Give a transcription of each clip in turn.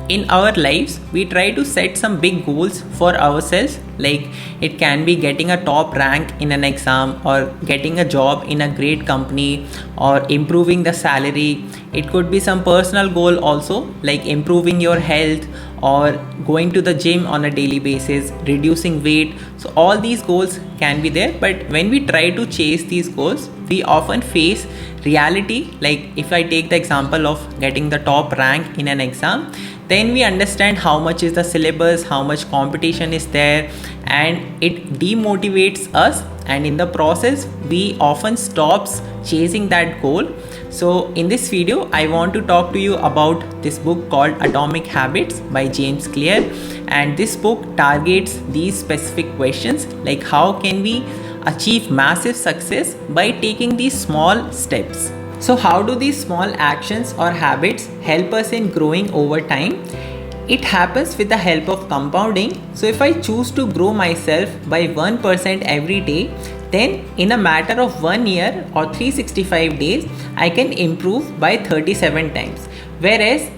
In our lives, we try to set some big goals for ourselves, like it can be getting a top rank in an exam, or getting a job in a great company, or improving the salary. It could be some personal goal also, like improving your health, or going to the gym on a daily basis, reducing weight. So all these goals can be there, but when we try to chase these goals, we often face reality. Like if I take the example of getting the top rank in an exam, then we understand how much is the syllabus, how much competition is there, and it demotivates us, and in the process we often stops chasing that goal. So in this video I want to talk to you about this book called Atomic Habits by James Clear, and this book targets these specific questions, like how can we achieve massive success by taking these small steps. So how do these small actions or habits help us in growing over time? It happens with the help of compounding. So if I choose to grow myself by 1% every day, then in a matter of 1 year or 365 days, I can improve by 37 times. Whereas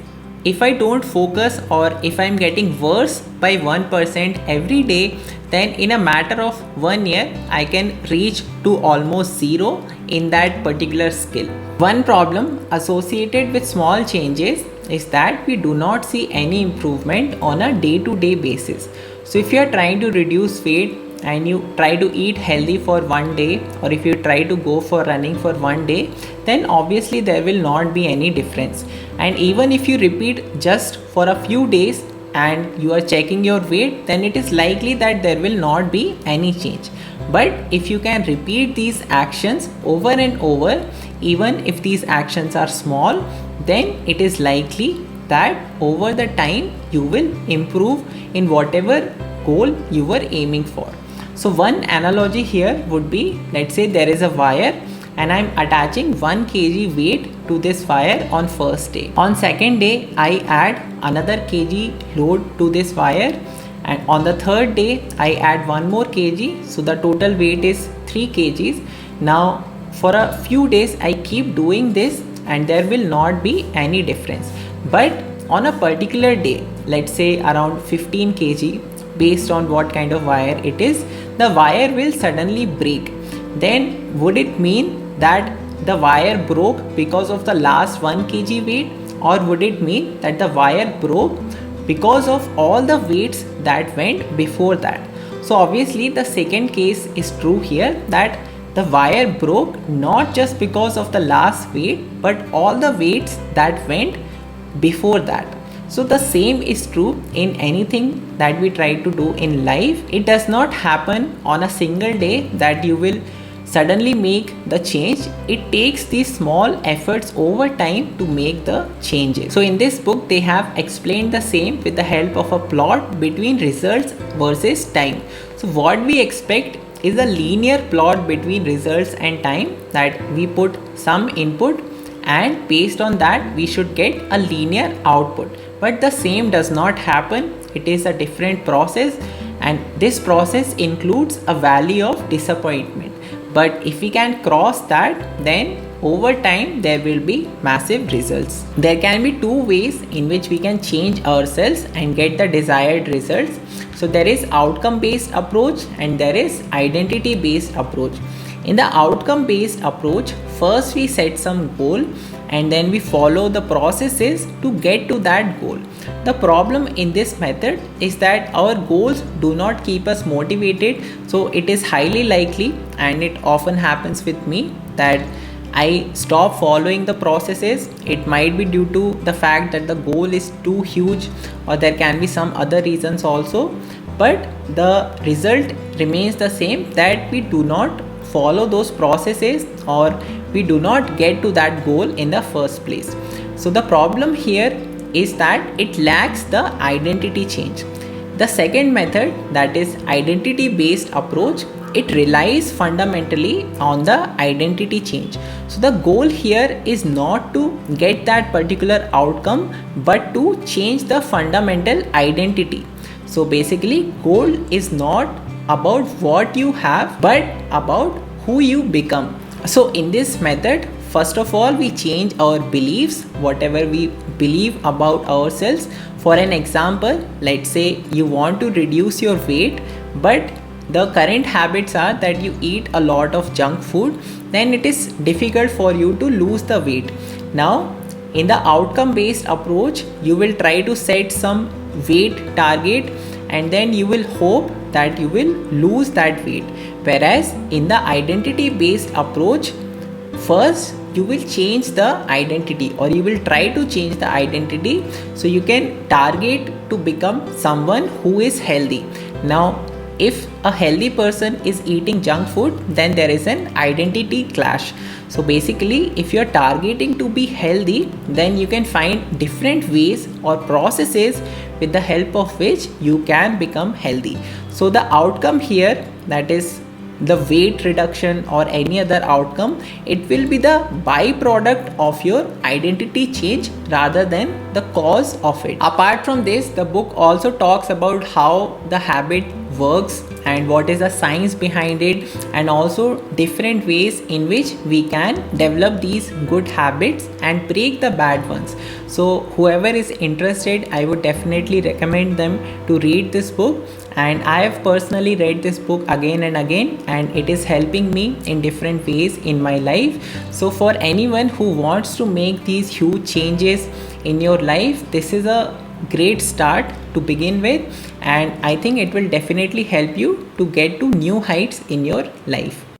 if I don't focus, or if I'm getting worse by 1% every day, then in a matter of 1 year I can reach to almost zero in that particular skill. One problem associated with small changes is that we do not see any improvement on a day-to-day basis. So if you are trying to reduce weight and you try to eat healthy for 1 day, or if you try to go for running for 1 day, then obviously there will not be any difference. And even if you repeat just for a few days and you are checking your weight, then it is likely that there will not be any change. But if you can repeat these actions over and over, even if these actions are small, then it is likely that over the time you will improve in whatever goal you were aiming for. So one analogy here would be, let's say there is a wire and I'm attaching 1 kg weight to this wire on first day. On second day, I add another kg load to this wire, and on the third day, I add 1 more kg. So the total weight is 3 kgs. Now for a few days, I keep doing this and there will not be any difference. But on a particular day, let's say around 15 kg, based on what kind of wire it is, the wire will suddenly break. Then would it mean that the wire broke because of the last 1 kg weight, or would it mean that the wire broke because of all the weights that went before that? So obviously the second case is true here, that the wire broke not just because of the last weight, but all the weights that went before that. So the same is true in anything that we try to do in life. It does not happen on a single day that you will suddenly make the change. It takes these small efforts over time to make the changes. So in this book they have explained the same with the help of a plot between results versus time. So what we expect is a linear plot between results and time, that we put some input and based on that we should get a linear output. But the same does not happen. It is a different process, and this process includes a valley of disappointment. But if we can cross that, then over time there will be massive results. There can be two ways in which we can change ourselves and get the desired results. So there is outcome based approach and there is identity based approach. In the outcome based approach, first we set some goal and then we follow the processes to get to that goal. The problem in this method is that our goals do not keep us motivated. So it is highly likely, and it often happens with me, that I stop following the processes. It might be due to the fact that the goal is too huge, or there can be some other reasons also, but the result remains the same, that we do not follow those processes or we do not get to that goal in the first place. So the problem here is that it lacks the identity change. The second method, that is identity based approach, it relies fundamentally on the identity change. So the goal here is not to get that particular outcome, but to change the fundamental identity. So basically, goal is not about what you have, but about who you become. So in this method, first of all we change our beliefs, whatever we believe about ourselves. For an example, let's say you want to reduce your weight, but the current habits are that you eat a lot of junk food, then it is difficult for you to lose the weight. Now in the outcome based approach, you will try to set some weight target, and then you will hope that you will lose that weight. Whereas in the identity based approach, first you will change the identity, or you will try to change the identity, so you can target to become someone who is healthy. Now if a healthy person is eating junk food, then there is an identity clash. So basically, if you're targeting to be healthy, then you can find different ways or processes with the help of which you can become healthy. So the outcome here, that is the weight reduction or any other outcome, it will be the byproduct of your identity change rather than the cause of it. Apart from this, the book also talks about how the habit works and what is the science behind it, and also different ways in which we can develop these good habits and break the bad ones. So whoever is interested, I would definitely recommend them to read this book. And I have personally read this book again and again, and it is helping me in different ways in my life. So for anyone who wants to make these huge changes in your life, this is a great start to begin with, and I think it will definitely help you to get to new heights in your life.